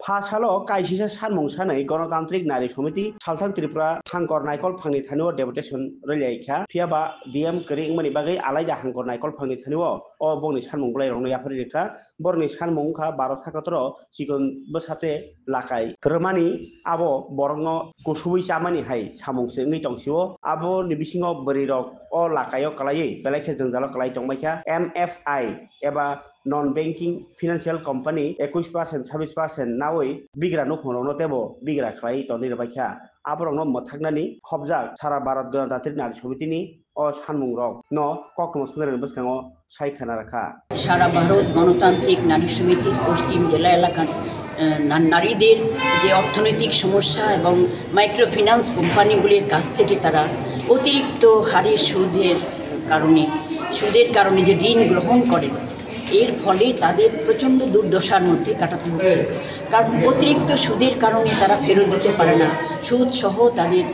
हासालो काइसिसा सानमं सानै गणतान्त्रिक नारी समिति सालथां त्रिपुरा हांकर नायकल फांनि थानिव डेपुटेशन रैलायखा फियाबा डीएम करिं मनि बागै आलायजा हांकर नायकल फांनि थानिव अ बंनि सानमं ब्लाय रंनो याफारि रेखा बरनि सानमं खा 12 थाखतर सिगन बसाते लाकाय रमानि आबो बरंनो कुसुबै चामानि हाय सामंसे ngै तंसिओ आबो निबिसिङाव बरिरक अ लाकायो कलायै बेलायखे जोंजालो कलाय तंबायखा एमएफआई एबा नन बैंकिंग फिनान्सियल कंपनी 21% 26% नावै बिग्रा नखरनो तेबो बिग्रा खाय तनि रबायखा आबरंनो मथागनानि खबजा सारा भारत गणतान्त्रिक नारी समितिनि अ सानमुं रक न ककमस मेरन बसखाङो सायखाना राखा সারা ভারত গণতান্ত্রিক নারী সমিতি পশ্চিম জেলা এলাকার নারীদের যে অর্থনৈতিক সমস্যা এবং মাইক্রো ফিন্যান্স কোম্পানিগুলির কাছ থেকে তারা অতিরিক্ত হারে সুদের কারণে যে ঋণ গ্রহণ করেন এর ফলে তাদের প্রচণ্ড দুর্দশার মধ্যে কাটাতে হচ্ছে কারণ অতিরিক্ত সুদের কারণে তারা ফেরত দিতে পারে না সুদ সহ তাদের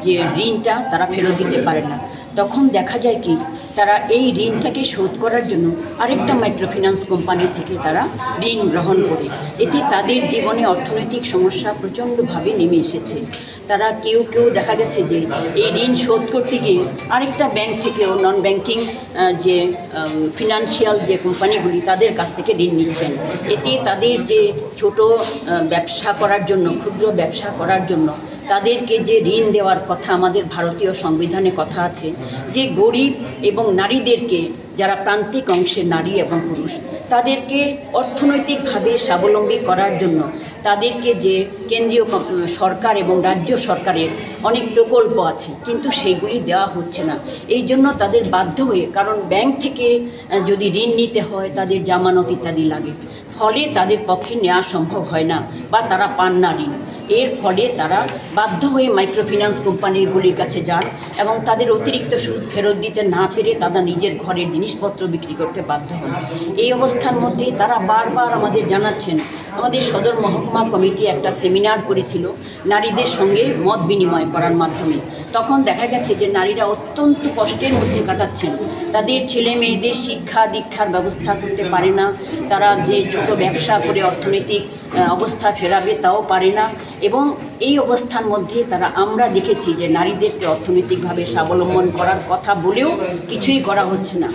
যে ঋণটা তারা ফেরত দিতে পারে না তখন দেখা যায় কি তারা এই ঋণটাকে শোধ করার জন্য আরেকটা মাইক্রোফিন্যান্স কোম্পানি থেকে তারা ঋণ গ্রহণ করে এতে তাদের জীবনে অর্থনৈতিক সমস্যা প্রচণ্ডভাবে নেমে এসেছে তারা কেউ দেখা গেছে যে এই ঋণ শোধ করতে গিয়ে আরেকটা ব্যাংক থেকেও নন ব্যাংকিং যে ফিনান্সিয়াল যে কোম্পানিগুলি তাদের কাছ থেকে ঋণ নিচ্ছেন এতে তাদের যে ছোট ব্যবসা করার জন্য ক্ষুদ্র ব্যবসা করার জন্য তাদেরকে যে ঋণ দেওয়ার কথা আমাদের ভারতীয় সংবিধানে কথা আছে যে গরিব এবং নারীদেরকে যারা প্রান্তিক অংশের নারী এবং পুরুষ তাদেরকে অর্থনৈতিকভাবে স্বাবলম্বী করার জন্য তাদেরকে যে কেন্দ্রীয় সরকার এবং রাজ্য সরকারের অনেক প্রকল্প আছে কিন্তু সেইগুলি দেওয়া হচ্ছে না এই জন্য তাদের বাধ্য হয়ে কারণ ব্যাংক থেকে যদি ঋণ নিতে হয় তাদের জামানত ইত্যাদি লাগে ফলে তাদের পক্ষে নেওয়া সম্ভব হয় না বা তারা পান না ঋণ এর ফলে তারা বাধ্য হয়ে মাইক্রোফিন্যান্স কোম্পানিগুলির কাছে যান এবং তাদের অতিরিক্ত সুদ ফেরত দিতে না পেরে তারা নিজের ঘরের জিনিসপত্র বিক্রি করতে বাধ্য হন এই অবস্থার মধ্যে তারা বারবার আমাদের জানাচ্ছেন আমাদের সদর মহকুমা কমিটি একটা সেমিনার করেছিল নারীদের সঙ্গে মত বিনিময় করার মাধ্যমে তখন দেখা গেছে যে নারীরা অত্যন্ত কষ্টের মধ্যে কাটাচ্ছেন তাদের ছেলে মেয়েদের শিক্ষা দীক্ষার ব্যবস্থা করতে পারে না তারা যে ছোট ব্যবসা করে অর্থনৈতিক অবস্থা ফেরাবে তাও পারে না এবং এই অবস্থার মধ্যে আমরা দেখেছি যে নারীদেরকে অর্থনৈতিকভাবে স্বাবলম্বন করার কথা বলেও কিছুই করা হচ্ছে না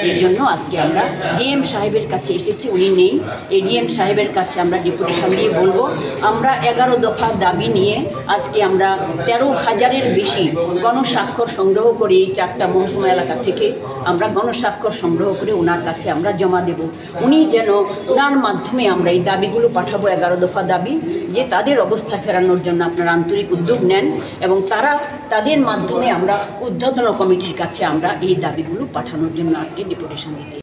এই জন্য আজকে আমরা ডিএম সাহেবের কাছে এসেছি উনি নেই এই ডিএম সাহেবের কাছে আমরা ডেপুটেশন দিয়ে বলবো আমরা 11 দফা দাবি নিয়ে আজকে আমরা 13,000-এর বেশি গণস্বাক্ষর সংগ্রহ করে এই 4টা মহকুমা এলাকা থেকে আমরা গণস্বাক্ষর সংগ্রহ করে ওনার কাছে আমরা জমা দেব উনি যেন ওনার মাধ্যমে আমরা এই দাবিগুলো পাঠাবো 11 দফা দাবি যে তাদের অবস্থা ফেরানোর জন্য আপনারা আন্তরিক উদ্যোগ নেন এবং তাদের মাধ্যমে আমরা ঊর্ধ্বতন কমিটির কাছে আমরা এই দাবিগুলো পাঠানোর জন্য আজকে ডেপুটেশন দিতে